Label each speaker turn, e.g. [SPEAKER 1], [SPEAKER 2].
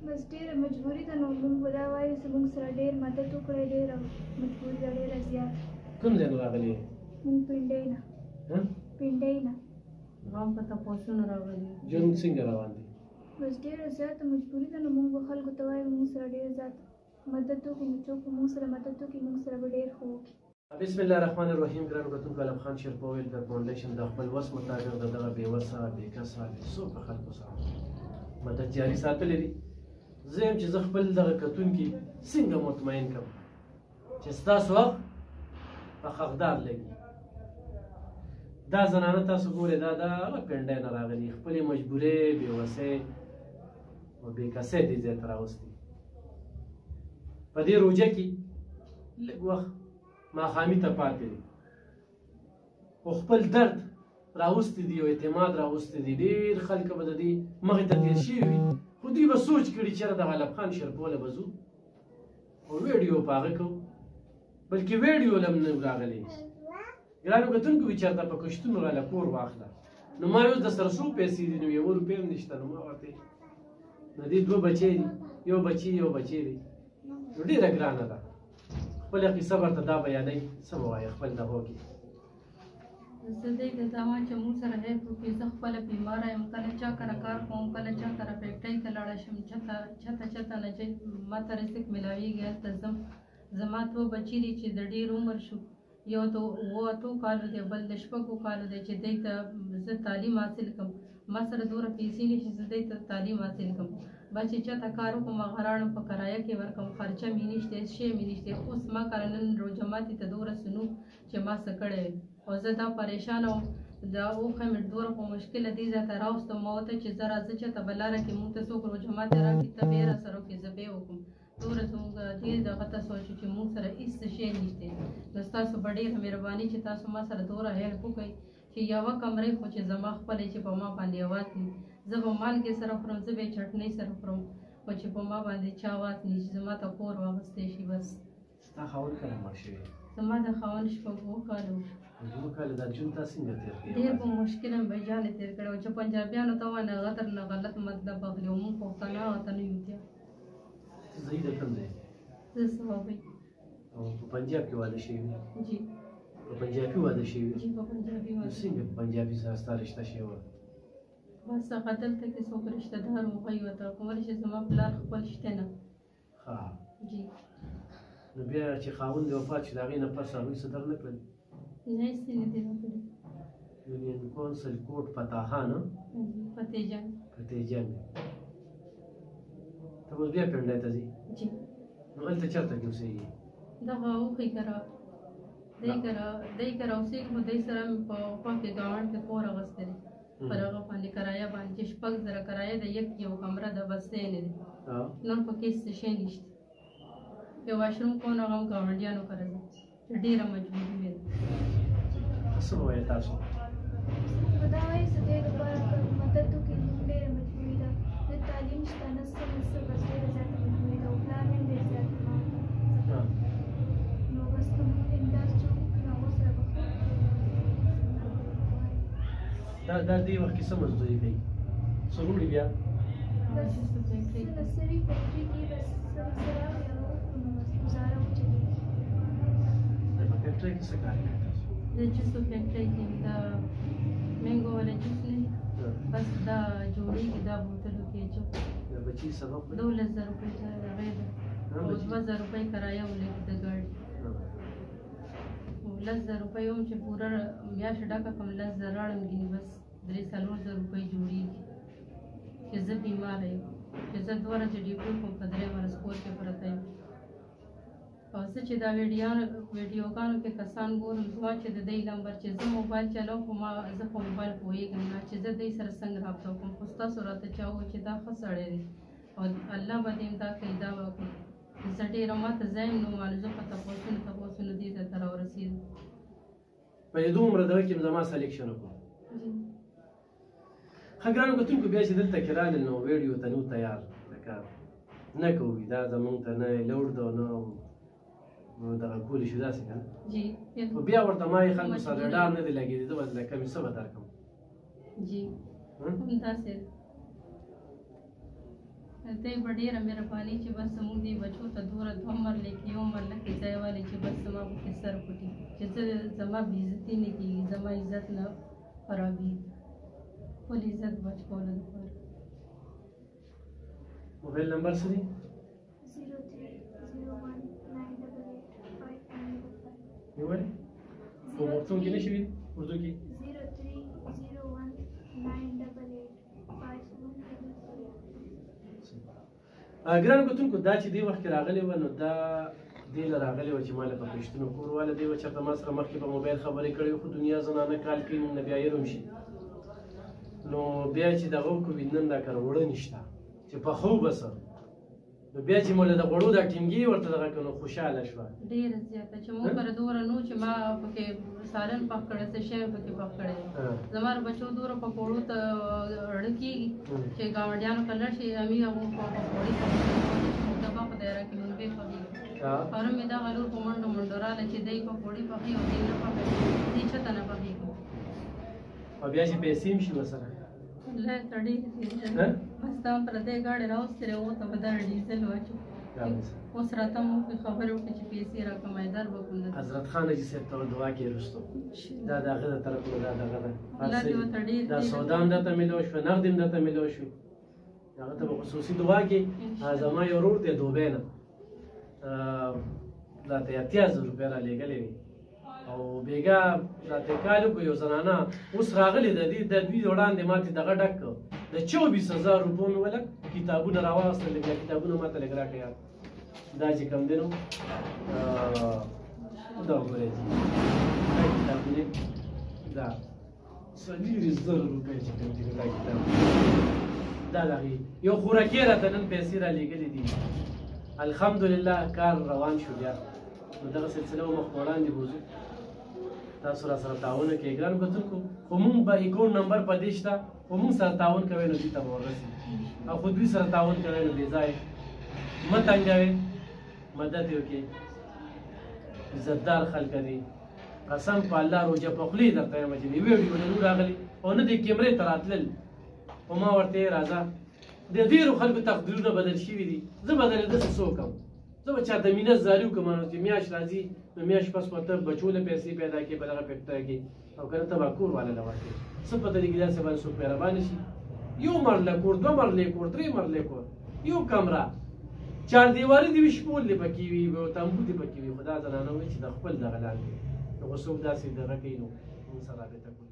[SPEAKER 1] بس ډېره مجبوري ده نو موږ به دا وایو زموږ سره ډېر مدد وکړی ډېره مجبوري ده ډېره زیات.
[SPEAKER 2] کوم ځای نه راغلي یې؟
[SPEAKER 1] موږ پنډۍ نه. پنډۍ نه.
[SPEAKER 3] ما په تپوسونه راغلي.
[SPEAKER 2] ژوند څنګه روان دی؟
[SPEAKER 1] بس ډېره زیاته مجبوري ده نو موږ به خلکو ته وایو موږ سره ډېر زیات مدد وکړي نو څوک به موږ سره مدد وکړي موږ سره به ډېر ښه وکړي.
[SPEAKER 2] بسم الله الرحمن الرحیم. ګرانو کتونکو علم خان شیرپا ویلفیر فاونډیشن د خپل وس مطابق د دغه بېوسه بېکسه بېڅوکه خلکو سره مدد جاري ساتلی دی. زه یم چې زه خپل دغه کتونکي څنګه مطمئن کړم چې ستاسو وخت په حقدار لګي. دا زنانه تاسو ګورئ دا د هغه پنډۍ نه راغلي خپلې مجبورۍ بېوسۍ او بېکسۍ دې ځای ته راوستي. په دې روژه کې لږ وخت ماښامي ته پاتې دی خو خپل درد راوستی دی او اعتماد راوستی دی. ډېر خلک به د دې مخې ته تېر شوي وي خو دوی به سوچ کړي چېرې د علم خان شیرپوله به ځو او ویډیو په هغه کوو بلکې ویډیو له هم نه راغلی. ګرانو کتونکو وي چېرته په کښتونو راله کور واخله نو ما اوس د سره څو پیسې دي نو 1 روپۍ هم نشته نو ما ورته د دې 2 بچی دي یو بچی دی نو ډېره ګرانه ده. خپله قصه ورته دا بیانوي څه به وایي خپل دغو کې.
[SPEAKER 3] زه دې ته دا وایم چې موږ سره هېڅ وکړي. زه خپله بیماره یم کله چا کره کار کوم کله چا کره فیکټرۍ ته لاړه شم چته نه چې ما ته رزق میلاویږي هلته ځم. زما 2 بچي دي چې د ډېر عمر شو یو د 8 کالو دی بل د 6 کالو دی چې دی ته زه تعلیم حاصل کړم. ما سره دومره پیسې نشي چې دی ته تعلیم حاصل کړم. بس چې چاته کار وکړم هغه راړم په کرایه کې ورکړم خرچه مې نشته شی مې نشته. اوس ما کله نن روژه ماتي ته دومره سنو چې ما څه کړی او زه دا پریشانه وم دا اوښه مې دومره په مشکله دې ځای ته راوستم ما ورته چې زه راځه چېرته به لاره کې مونږ ته څوک روژه ماتې راکړي ته به یې راسره وکړي زه به یې وکړم. دومره زموږ دې دغه ته سوچ چې مونږ سره هېڅ شی نشته نو ستاسو به ډېره مهرباني چې تاسو ما سره دومره هیلپ وکړئ چې یوه کمرې خو چې زما خپلې چې په ما باندې اواز کړي. زه به مالګې سره خورم زه به یې چټنۍ سره خورم خو چې په ما باندې چا واک نه چې زما ته کور واغوستی شي. بس
[SPEAKER 2] ستا خاوند کله مړ شوی؟
[SPEAKER 3] زما د خاوند 2 کاله وشو.
[SPEAKER 2] 2 کاله دا ژوند تا څنګه تېر کړی؟
[SPEAKER 3] ډېر په مشکله مې بېجانې تېر کړی و چې پنجابیانو ته وایي نه غدر نه غلط مطلب اخلي او موږ پښتانه ورته نه یو بیا.
[SPEAKER 2] ته ځایي د کوم ځای؟
[SPEAKER 3] زه صوابۍ.
[SPEAKER 2] او په پنجاب کې واده شوي؟
[SPEAKER 3] جی
[SPEAKER 2] په پنجابي واده شوي؟
[SPEAKER 3] جی په پنجابي واده.
[SPEAKER 2] څنګه په پنجابي سره ستا رشته شوې وه؟
[SPEAKER 3] بس هغه دلته کې څوک رشته دار وغوی ورته کولی چې زما پلار خپل شته نه.
[SPEAKER 2] ښه
[SPEAKER 3] جی
[SPEAKER 2] نو بیا چې خاوند دې وفات شو د هغې نه پس هغوی څه در نه کړل؟
[SPEAKER 3] نه هېڅ نه دي راکړي.
[SPEAKER 2] یونین کونسل کوټ فتحان
[SPEAKER 3] فتح جنګ.
[SPEAKER 2] فتح جنګ ته اوس بیا پنډۍ ته ځې؟
[SPEAKER 3] جی
[SPEAKER 2] نو هلته چېرته کې اوسېږي؟
[SPEAKER 3] دغه اوښې کره دی کره اوسېږي خو دی سره مې په خوا کې ګاونډ کې کور اخیستی دی پر هغه باندې کرایه باندې چې 6,000 کرایه ده یو کمره ده بس دی نه دی نور پکې څه شی نشته. یو واشروم کونه هغه هم ګاونډیانو کره ده چې ډېره مجبوري وي.
[SPEAKER 2] څه به وایې تاسو؟
[SPEAKER 1] به دا وایي چې دې لپاره که مدد وکړي موږ ډېره مجبوري ده نه تعلیم شته نه څه نه څه بس ډېره زیاته مجبوري ده او پلان هم ډېر زیات نو بس که موږ امداد چې وکړو نو هغو سره به
[SPEAKER 2] دا دې وخت کې څه مزدوري کوي؟ څه وړي بیا؟
[SPEAKER 1] بس نصري فیکټري کې بس څه راغلي هغه وکړو نو بس ګزاره وچلېږي.
[SPEAKER 2] په فیکټرۍ کې څه کار کوي تاسو؟
[SPEAKER 3] د جوسو فیکټرۍ کې د مینګو والا جوس نه دی بس دا جوړېږي دا بوتلو کې جو
[SPEAKER 2] د بچي سبب
[SPEAKER 3] 12,000 روپۍ هغې ده او 2,000 روپۍ کرایه ولګي د ګاډي 10,000 روپۍ هم چې پوره میاشت ډکه کړم 10,000 راړم ګینې بس 3-4,000 روپۍ جوړېږي چې زه بیماره یم چې زه 2 ورځې ډیوټي کوم په 3 ورځ کور کې پرته یم او زه چې دا ویډیوګانو کې کسان ګورم زما چې د دې نمبر چې زه موبایل چلوم خو زه په موبایل پوهېږم نه چې زه دې سره څنګه رابطه وکړم خو ستاسو راته چا وویل چې دا ښه سړی دی او الله به دې دا کوي دا به وکړي. زه ډېره ماته ځای یم نو مانه زه په تپوسونو دې ځای ته راورسېدم.
[SPEAKER 2] په دې دومره دغه کې زما سلیکشن وکړو. ښه ګرانو کتونکو بیا چې دلته کې رالل نو ویډیو ته نو تیار لکه نه کوو دا زمونږ ته نه لوړ ده نه دغه کولی شو داسې که نه خو بیا ورته ما یې خلکو سره ډار نه دی لګېدی زه به لکه مې څه به درکړم
[SPEAKER 3] همداسې دی به ډېره مهرباني چې بس زموږ دې بچو ته دومره 2 مرلې کې 1 مرله کې ځای والی چې بس زما پکې سر پټي چې زه زما بېعزتي نه کېږي زما عزت نه خرابېږي خپل عزت بچ کولو لپاره.
[SPEAKER 2] موبایل نمبر څه دی؟
[SPEAKER 1] 0301988595.
[SPEAKER 2] یو وایي په پښتو کې نه شي ویلی اردو کې
[SPEAKER 1] 0301988595.
[SPEAKER 2] ګرانو کتونکو دا چې دې وخت کې راغلی وه نو دا دې له راغلی وه چې ما له په پښتنو کورواله دې وه چېرته ما سره مخکې په موبایل خبرې کړې وې خو دنیا زنانه کال کوي نوم نه بیا یې روم شي نو بیا چې دغه وکړو نن دا کار وړه نشته چې پخو به څه نو بیا چې مو له د غوړو دا ټینګي ورته دغه کړو نو خوشحاله شوه
[SPEAKER 3] ډېره زیاته چې موږ سره دومره نو چې ما پکې سالن پخ کړی څه شی پکې پخ کړی زما بچو دومره پکوړو ته اړه کېږي چې ګاونډیانو ته لړ شي امي هغو پکوړې ډبه په دایره کې مونږ به پخېږي پرون مې دغه لور په منډو منډو راغله چې دی پکوړې پخې او دی نه پخوي دی چېرته نه پخېږي
[SPEAKER 2] او بیا چې پیسې هم شي ورسره
[SPEAKER 3] لا تړي بس دا پردې گاډي راوستې وو ته به دا ډیزل واچو اوس راته مو خبرې وکړې چې پیسې راکمایدار به کوم
[SPEAKER 2] حضرت خان حاجي صاحب ته دعا کې رستو دا د هغه د طرف نه دا دغه ده دا سودا هم درته میلاو شوه نغد هم درته میلاو شوې هغه ته به خصوصي دعا کې زما یو ورور دی دوبۍ نه راته 80,000 روپۍ رالېږلې وې او بیګا راته کال وکړو یو زنانه اوس راغلې د دوی وړاندې ماتې دغه ډک کړ د 24,000 روپو مې ولګ کتابونه راواغېستل بیا کتابونه ماته لږ راکړه یار دا چې کوم دی نو دا وګورئ دا کتابونه دا 4,000 روپۍ چې کوم دی دا کتاب دا د هغې یو خوراکي راته نن پیسې رالېږلې دي الحمدلله کار روان شو بیا نو دغه سلسله به مخ په وړاندې بوځو تاسو را سره تعاون کوئ ګرانو کتونکو خو مونږ به اکاونټ نمبر په دې شته خو مونږ سره تعاون کوئ نو دوی ته به ورسي او خو دوی سره تعاون کوئ نو بې ځایه مه تنګوئ مدد یې وکړئ عزتدار خلک دي قسم په الله روجه په خولې درته یم چې د ویډیو نه نور راغلي او نه د کیمرې ته راتلل خو ما ورته یې راځه د ډېرو خلکو تقدیرونه بدل شوي دي زه بدلېده څه څوک یم زه به چاته مینت زاري وکړم نو چې میاشت راځي نو میاشت پس به ته بچو له پیسې پیدا کړې په دغه فیکټرۍ کې او که نه ته به کور والا له ورکړې څه پته لګي داسې باندې څوک مهربانه شي یو مرله کور 2 مرلې کور 3 مرلې کور یو کمره 4 دیوارې دې وي شپول دې پکې وي تمبو دې پکې وي خو دا زنانه وایي چې د خپل دغه لاندې نو څوک داسې دغه کوي نو موږ سره رابطه کوو